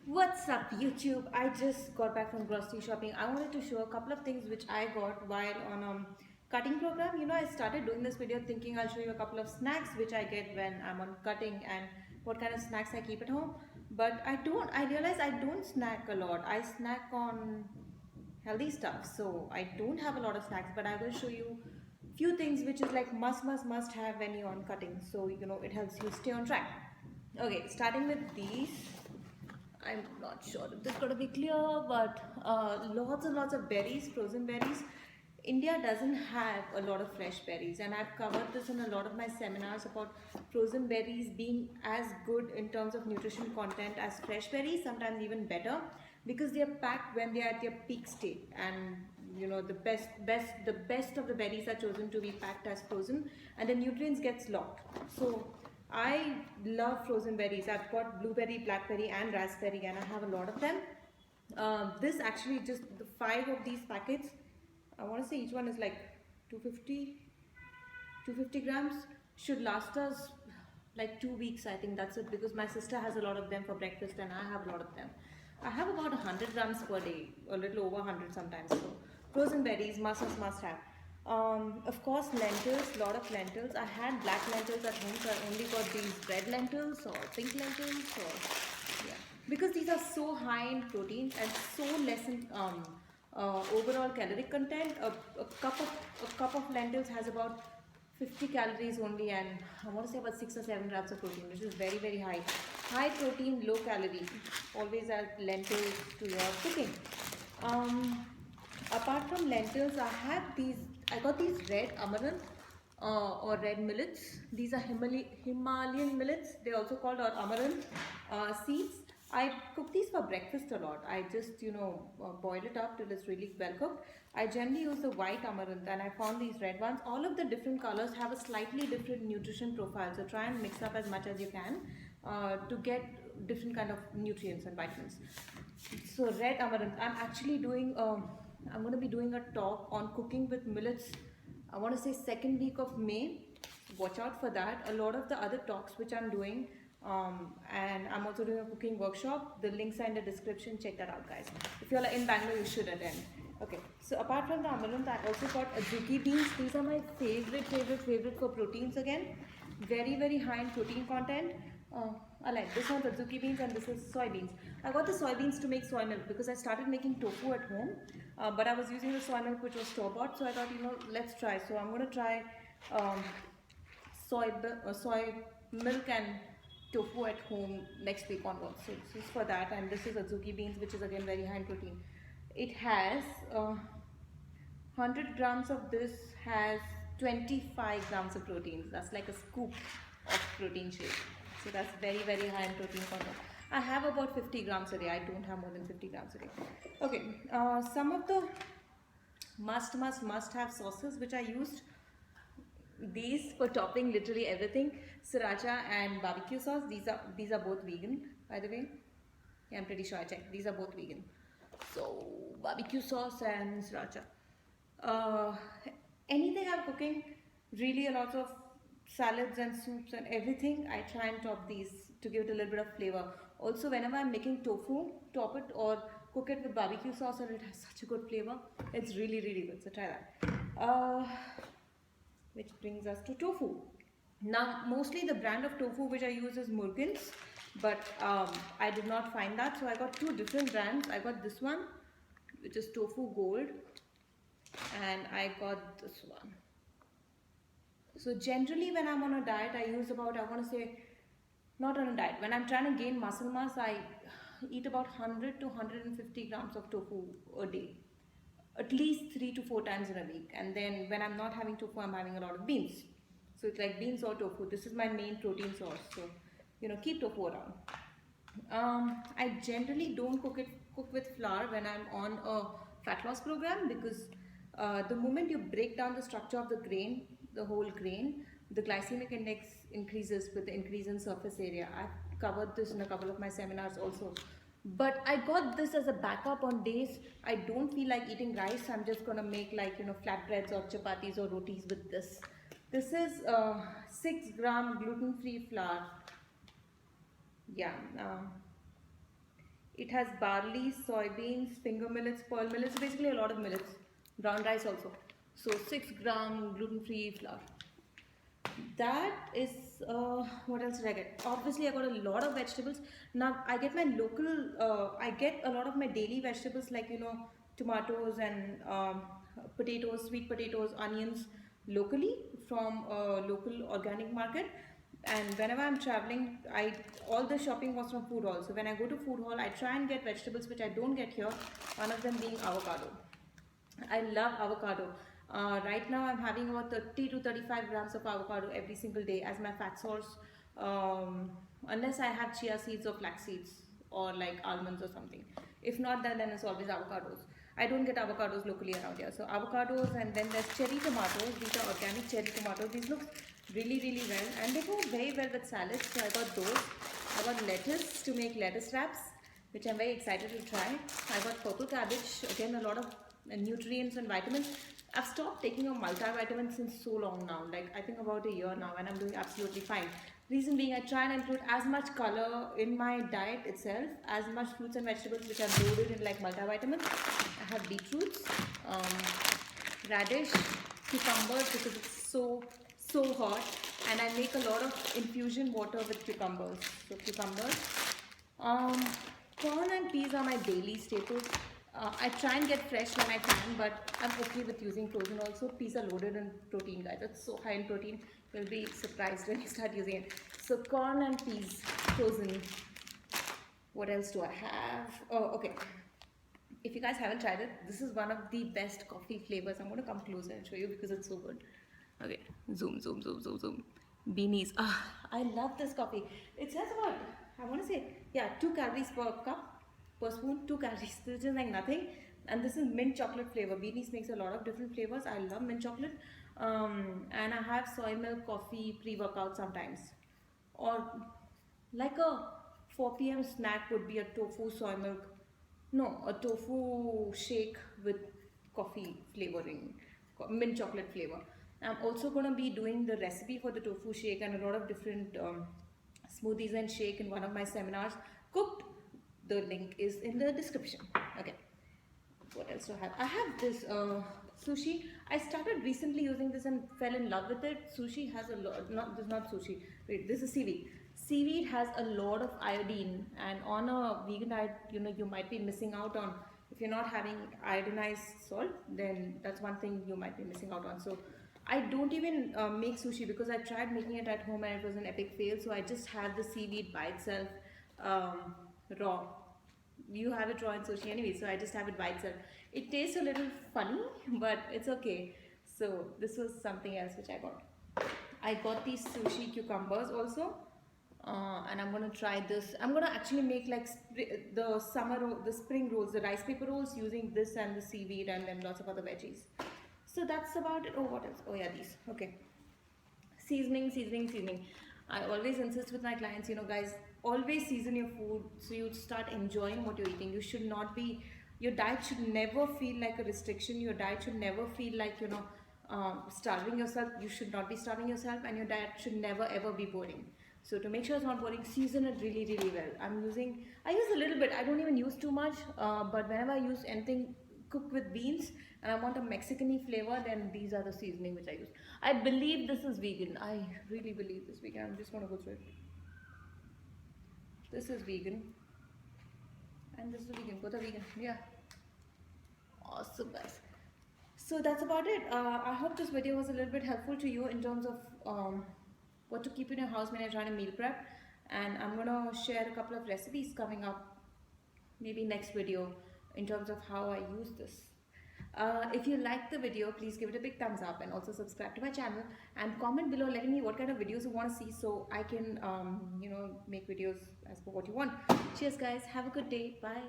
What's up YouTube? I just got back from grocery shopping. I wanted to show a couple of things which I got while on a cutting program. I started doing this video thinking I'll show you a couple of snacks which I get when I'm on cutting and what kind of snacks I keep at home. But I realize I don't snack a lot. I snack on healthy stuff. So I don't have a lot of snacks, but I will show you few things which is like must have when you're on cutting. So it helps you stay on track. Okay, starting with these. I'm not sure if this is going to be clear, but lots and lots of berries, frozen berries. India doesn't have a lot of fresh berries, and I've covered this in a lot of my seminars about frozen berries being as good in terms of nutrition content as fresh berries, sometimes even better, because they are packed when they are at their peak state, and the best of the berries are chosen to be packed as frozen, and the nutrients gets locked. So I love frozen berries. I've got blueberry, blackberry and raspberry and I have a lot of them. This actually just the 5 of these packets, I want to say each one is like 250 grams, should last us like 2 weeks. I think that's it, because my sister has a lot of them for breakfast and I have a lot of them. I have about 100 grams per day, a little over 100 sometimes. So frozen berries must have. Of course, lentils, lot of lentils. I had black lentils at home, so I only got these red lentils or pink lentils, or yeah, because these are so high in protein and so less in overall caloric content. A cup of lentils has about 50 calories only, and I want to say about 6 or 7 grams of protein, which is very high. High protein, low calorie. Always add lentils to your cooking. Apart from lentils, I got these red amaranth or red millets. These are Himalayan millets. They're also called amaranth seeds. I cook these for breakfast a lot. I just boil it up till it's really well cooked. I generally use the white amaranth, and I found these red ones. All of the different colors have a slightly different nutrition profile, so try and mix up as much as you can to get different kind of nutrients and vitamins. So red amaranth, I'm going to be doing a talk on cooking with millets. I want to say second week of May. Watch out for that. A lot of the other talks which I'm doing, and I'm also doing a cooking workshop. The links are in the description. Check that out, guys. If you're in Bangalore, you should attend. Okay. So apart from the amaranth, I also got azuki beans. These are my favorite for proteins again. Very high in protein content. I like this one, azuki beans, and this is soybeans. I got the soybeans to make soy milk because I started making tofu at home, but I was using the soy milk which was store-bought, so I thought, let's try. So I'm going to try soy milk and tofu at home next week onwards. So this is for that, and this is azuki beans, which is again very high in protein. It has 100 grams of this has 25 grams of protein. That's like a scoop of protein shake. So that's very high in protein content. I have about 50 grams a day. I don't have more than 50 grams a day. Okay, some of the must have sauces which I used. These for topping literally everything. Sriracha and barbecue sauce. These are both vegan, by the way. Yeah, I'm pretty sure I checked. These are both vegan. So barbecue sauce and sriracha. Anything I'm cooking, really a lot of salads and soups and everything, I try and top these to give it a little bit of flavor. Also, whenever I'm making tofu, top it or cook it with barbecue sauce, and it has such a good flavor. It's really good. So try that. Which brings us to tofu. Now, mostly the brand of tofu which I use is Murugan's, but I did not find that, so I got two different brands. I got this one, which is Tofu Gold, and I got this one. So generally when I'm on a diet, I use about, I want to say, not on a diet, when I'm trying to gain muscle mass, I eat about 100 to 150 grams of tofu a day, at least 3 to 4 times in a week. And then when I'm not having tofu, I'm having a lot of beans. So it's like beans or tofu. This is my main protein source. So keep tofu around. I generally don't cook with flour when I'm on a fat loss program, because the moment you break down the structure of the grain, the whole grain, the glycemic index increases with the increase in surface area. I've covered this in a couple of my seminars also. But I got this as a backup on days I don't feel like eating rice. I'm just gonna make like flatbreads or chapatis or rotis with this. This is 6 gram gluten-free flour. Yeah. It has barley, soybeans, finger millets, pearl millets, so basically a lot of millets. Brown rice also. So 6 gram gluten-free flour. That is, what else did I get? Obviously, I got a lot of vegetables. Now I get my local. I get a lot of my daily vegetables like tomatoes and potatoes, sweet potatoes, onions locally from a local organic market. And whenever I'm traveling, I all the shopping was from food hall. So when I go to food hall, I try and get vegetables which I don't get here. One of them being avocado. I love avocado. Right now, I'm having about 30 to 35 grams of avocado every single day as my fat source, unless I have chia seeds or flax seeds or like almonds or something. If not, then it's always avocados. I don't get avocados locally around here. So avocados, and then there's cherry tomatoes. These are organic cherry tomatoes. These look really, really well, and they go very well with salads. So I got those. I got lettuce to make lettuce wraps, which I'm very excited to try. I got purple cabbage, again a lot of nutrients and vitamins. I've stopped taking a multivitamin since so long now, like I think about a year now, and I'm doing absolutely fine. Reason being, I try and include as much color in my diet itself, as much fruits and vegetables which are loaded in like multivitamins. I have beetroots, radish, cucumbers because it's so hot, and I make a lot of infusion water with cucumbers. So cucumbers, um, corn and peas are my daily staples. I try and get fresh when I can, but I'm okay with using frozen also. Peas are loaded in protein, guys. It's so high in protein. You'll be surprised when you start using it. So corn and peas, frozen. What else do I have? Oh, okay. If you guys haven't tried it, this is one of the best coffee flavors. I'm going to come closer and show you because it's so good. Okay, zoom, zoom, zoom, zoom, zoom. Beanies. Ah, I love this coffee. It says about, I want to say, yeah, 2 calories per cup, per spoon, 2 calories. This is like nothing. And this is mint chocolate flavor. Beanies makes a lot of different flavors. I love mint chocolate. And I have soy milk coffee pre-workout sometimes. Or like a 4 p.m. snack would be a tofu soy milk. No, a tofu shake with coffee flavoring, mint chocolate flavor. I'm also going to be doing the recipe for the tofu shake and a lot of different smoothies and shake in one of my seminars. Cooked. The link is in the description. Okay. What else do I have? I have this sushi. I started recently using this and fell in love with it. Sushi has a lot. Not this, not sushi. Wait, this is seaweed. Seaweed has a lot of iodine, and on a vegan diet, you might be missing out on. If you're not having iodinized salt, then that's one thing you might be missing out on. So I don't even make sushi because I tried making it at home and it was an epic fail. So I just have the seaweed by itself, raw. You have it raw in sushi anyway, so I just have it by itself. It tastes a little funny, but it's okay. So this was something else which I got. I got these sushi cucumbers also, and I'm gonna try this. I'm gonna actually make like the spring rolls, the rice paper rolls using this and the seaweed and then lots of other veggies. So that's about it. Oh, what else? Oh yeah, these. Okay. Seasoning, seasoning, seasoning. I always insist with my clients, guys, always season your food so you start enjoying what you're eating. You should not be, your diet should never feel like a restriction. Your diet should never feel like, starving yourself. You should not be starving yourself, and your diet should never ever be boring. So to make sure it's not boring, season it really, really well. I use a little bit. I don't even use too much, but whenever I use anything cooked with beans and I want a Mexican-y flavor, then these are the seasoning which I use. I believe this is vegan. I really believe this is vegan. I'm just going to go through it. This is vegan. And this is vegan. Both are vegan. Yeah. Awesome, guys. So that's about it. I hope this video was a little bit helpful to you in terms of what to keep in your house when you're trying to meal prep. And I'm going to share a couple of recipes coming up, maybe next video, in terms of how I use this. If you like the video, please give it a big thumbs up and also subscribe to my channel and comment below letting me what kind of videos you want to see so I can make videos as per what you want. Cheers guys, have a good day, bye.